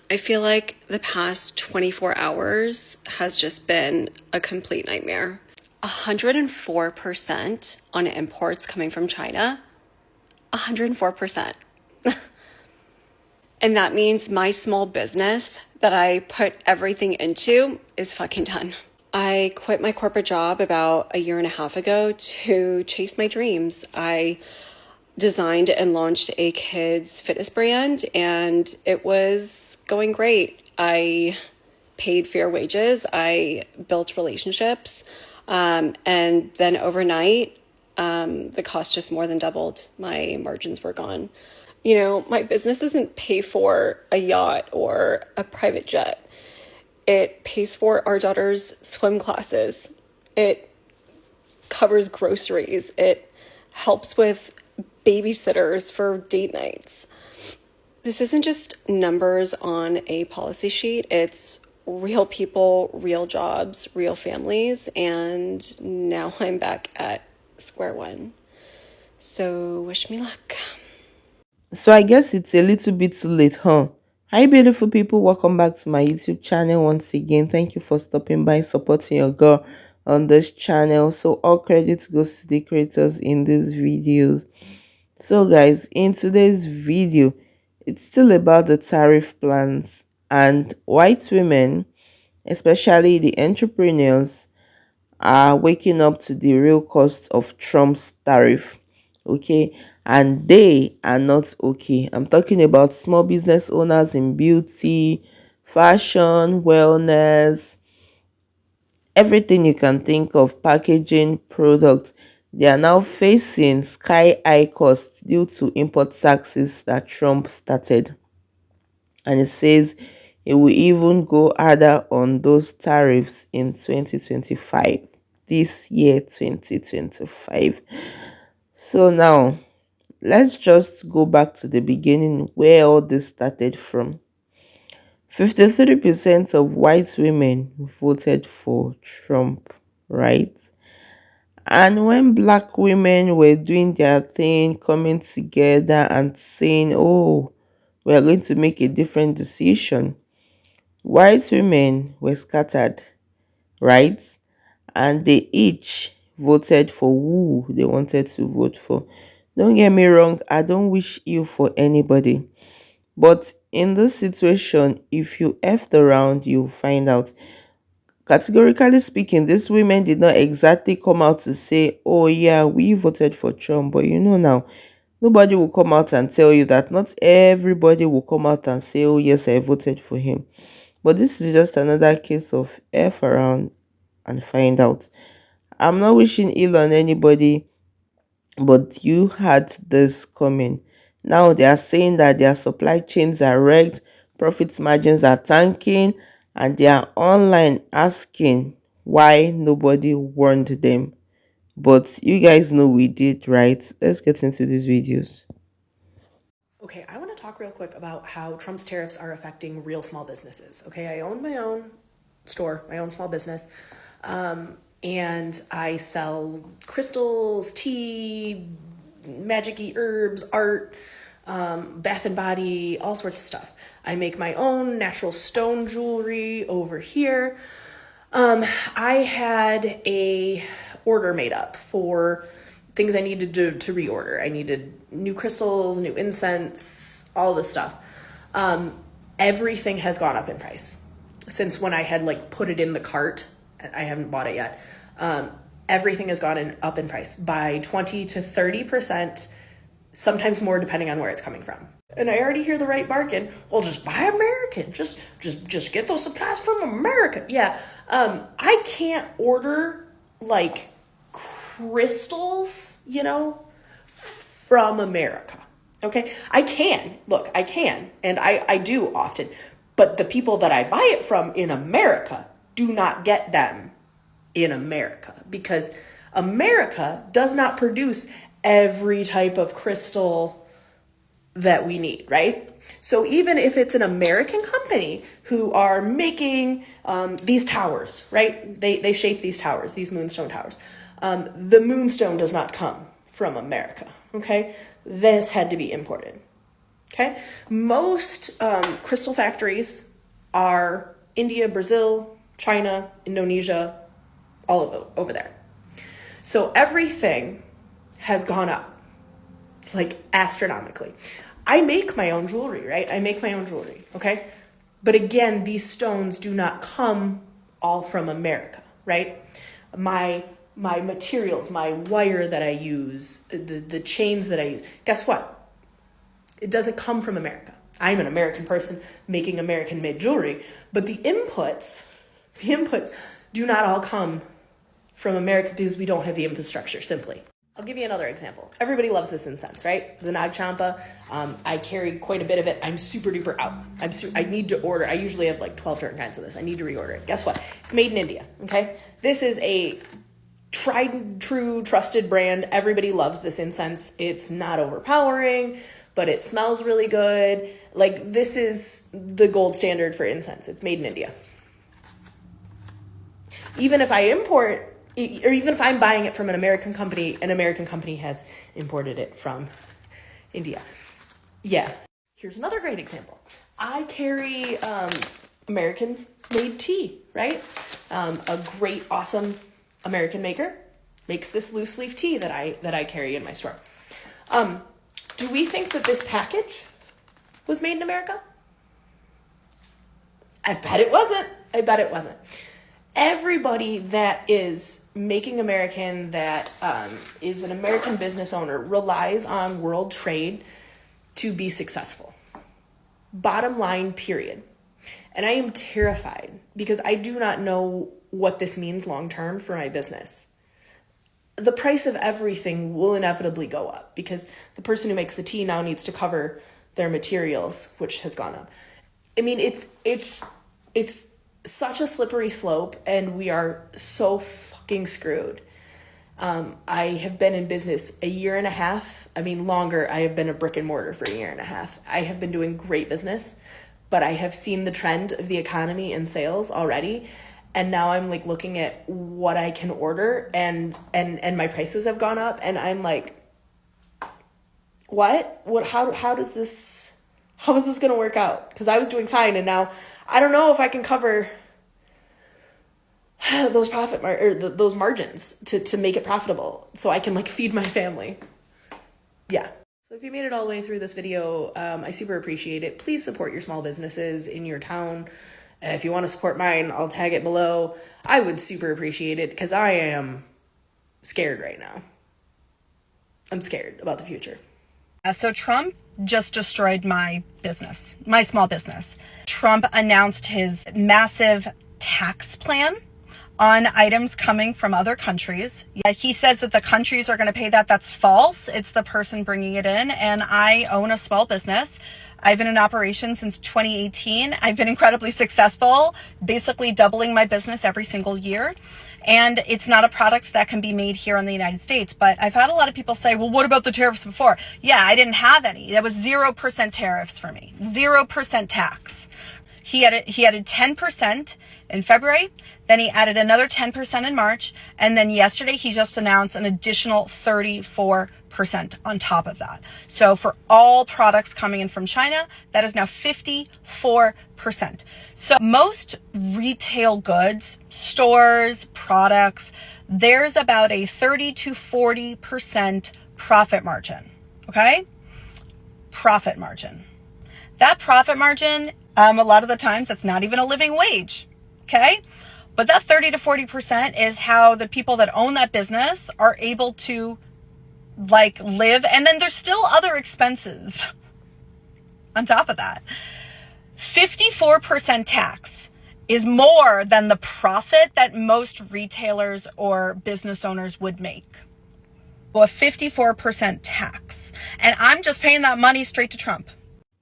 I feel like the past 24 hours has just been a complete nightmare. 104% on imports coming from China. 104%. And that means my small business that I put everything into is fucking done. I quit my corporate job about a year and a half ago to chase my dreams. I designed and launched a kids fitness brand, and it was going great. I paid fair wages. I built relationships. And then overnight, the cost just more than doubled. My margins were gone. You know, my business doesn't pay for a yacht or a private jet. It pays for our daughter's swim classes. It covers groceries. It helps with babysitters for date nights. This isn't just numbers on a policy sheet. It's real people, real jobs, real families. And now I'm back at square one. So wish me luck. So I guess it's a little bit too late, huh? Hi, beautiful people. Welcome back to my YouTube channel once again. Thank you for stopping by, supporting your girl on this channel. So all credit goes to the creators in these videos. So guys, in today's video, it's still about the tariff plans, and white women, especially the entrepreneurs, are waking up to the real cost of Trump's tariff. Okay, and they are not okay. I'm talking about small business owners in beauty, fashion, wellness, everything you can think of, packaging products. They are now facing sky high costs due to import taxes that Trump started. And it says it will even go harder on those tariffs in 2025, this year 2025. So now let's just go back to the beginning where all this started from. 53% of white women voted for Trump, right? And when black women were doing their thing, coming together and saying, oh, we are going to make a different decision, white women were scattered, right? And they each voted for who they wanted to vote for. Don't get me wrong, I don't wish ill for anybody. But in this situation, if you effed around, you'll find out. Categorically speaking, these women did not exactly come out to say, oh yeah, we voted for Trump. But you know now, nobody will come out and tell you that. Not everybody will come out and say, oh yes, I voted for him. But this is just another case of F around and find out. I'm not wishing ill on anybody, but you had this coming. Now they are saying that their supply chains are wrecked, profit margins are tanking, and they are online asking why nobody warned them. But you guys know we did, right? Let's get into these videos. Okay, I want to talk real quick about how Trump's tariffs are affecting real small businesses. Okay, I own my own store, my own small business, and I sell crystals, tea, magic-y herbs, art, bath and body, all sorts of stuff. I make my own natural stone jewelry over here. I had a order made up for things I needed to reorder. I needed new crystals, new incense, all this stuff. Everything has gone up in price since when I had like put it in the cart. I haven't bought it yet. Everything has gone up in price by 20 to 30%, sometimes more depending on where it's coming from. And I already hear the right bargain. Well, just buy American. Just get those supplies from America. Yeah. I can't order like crystals, from America. Okay. I can. Look, I can. And I do often. But the people that I buy it from in America do not get them in America because America does not produce every type of crystal that we need, right? So even if it's an American company who are making these towers, right? They shape these towers, these moonstone towers. The moonstone does not come from America, okay? This had to be imported. Okay, most crystal factories are India, Brazil, China, Indonesia, all of them over there. So everything has gone up, like astronomically. I make my own jewelry, right? I make my own jewelry, okay? But again, these stones do not come all from America, right? My materials, my wire that I use, the chains that I use, guess what? It doesn't come from America. I'm an American person making American made jewelry, but the inputs do not all come from America because we don't have the infrastructure, simply. I'll give you another example. Everybody loves this incense, right? The Nag Champa. I carry quite a bit of it. I'm super duper out. I need to order. I usually have like 12 different kinds of this. I need to reorder it. Guess what? It's made in India, okay? This is a tried and true trusted brand. Everybody loves this incense. It's not overpowering, but it smells really good. Like, this is the gold standard for incense. It's made in India. Even if I import, or even if I'm buying it from an American company has imported it from India. Yeah. Here's another great example. I carry American made tea, right? A great, awesome American maker makes this loose leaf tea that I carry in my store. Do we think that this package was made in America? I bet it wasn't. Everybody that is making American, that is an American business owner, relies on world trade to be successful. Bottom line, period. And I am terrified because I do not know what this means long term for my business. The price of everything will inevitably go up because the person who makes the tea now needs to cover their materials, which has gone up. I mean, it's such a slippery slope, and we are so fucking screwed. I have been in business a year and a half. I mean, longer. I have been a brick and mortar for a year and a half. I have been doing great business, but I have seen the trend of the economy and sales already. And now I'm like looking at what I can order, and my prices have gone up, and I'm like, what? How is this going to work out? Because I was doing fine, and now I don't know if I can cover those those margins to make it profitable so I can like feed my family. Yeah. So if you made it all the way through this video, I super appreciate it. Please support your small businesses in your town. If you want to support mine, I'll tag it below. I would super appreciate it because I am scared right now. I'm scared about the future. So Trump just destroyed my business, my small business. Trump announced his massive tax plan on items coming from other countries. He says that the countries are going to pay that. That's false. It's the person bringing it in. And I own a small business. I've been in operation since 2018. I've been incredibly successful, basically doubling my business every single year. And it's not a product that can be made here in the United States. But I've had a lot of people say, well, what about the tariffs before? Yeah, I didn't have any. That was 0% tariffs for me, 0% tax. He added 10% in February, then he added another 10% in March, and then yesterday he just announced an additional 34% on top of that. So for all products coming in from China, that is now 54%. So most retail goods, stores, products, there's about a 30 to 40% profit margin, okay? Profit margin. That profit margin, a lot of the times, that's not even a living wage, okay? But that 30 to 40% is how the people that own that business are able to like live. And then there's still other expenses on top of that. 54% tax is more than the profit that most retailers or business owners would make. Well, a 54% tax. And I'm just paying that money straight to Trump.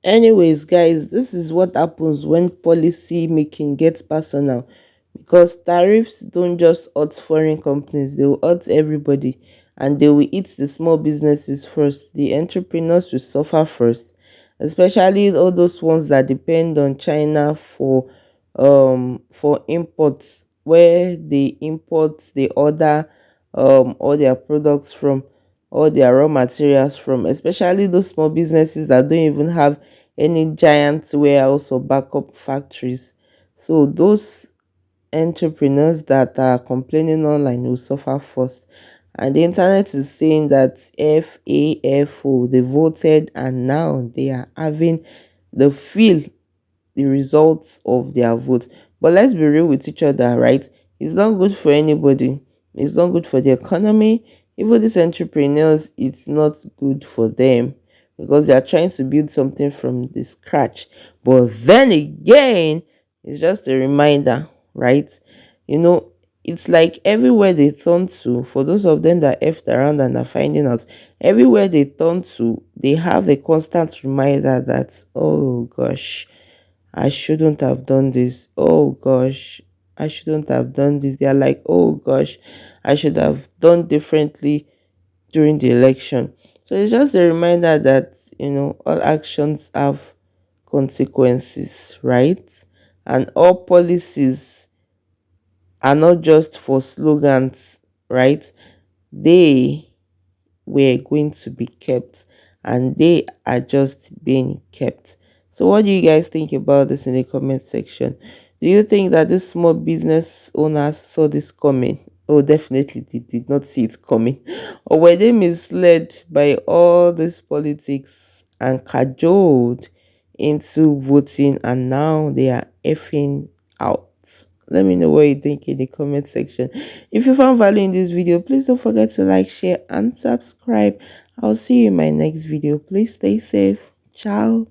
Anyways, guys, this is what happens when policy making gets personal, because tariffs don't just hurt foreign companies, they will hurt everybody, and they will eat the small businesses first. The entrepreneurs will suffer first, especially all those ones that depend on China for imports, where they order all their products from all their raw materials from, especially those small businesses that don't even have any giant warehouse or backup factories. So those entrepreneurs that are complaining online will suffer first. And the internet is saying that FAFO, they voted and now they are having the feel the results of their vote. But let's be real with each other, right? It's not good for anybody. It's not good for the economy. Even these entrepreneurs, it's not good for them because they are trying to build something from the scratch. But then again, it's just a reminder, right? You know, it's like everywhere they turn to, for those of them that effed around and are finding out, everywhere they turn to, they have a constant reminder that, oh gosh, I shouldn't have done this. Oh gosh, I shouldn't have done this. They are like, oh gosh, I should have done differently during the election. So it's just a reminder that, all actions have consequences, right? And all policies are not just for slogans, right? They were going to be kept and they are just being kept. So, what do you guys think about this in the comment section? Do you think that this small business owners saw this coming? Oh, definitely they did not see it coming. Or were they misled by all this politics and cajoled into voting and now they are effing out? Let me know what you think in the comment section. If you found value in this video, please don't forget to like, share, and subscribe. I'll see you in my next video. Please stay safe. Ciao.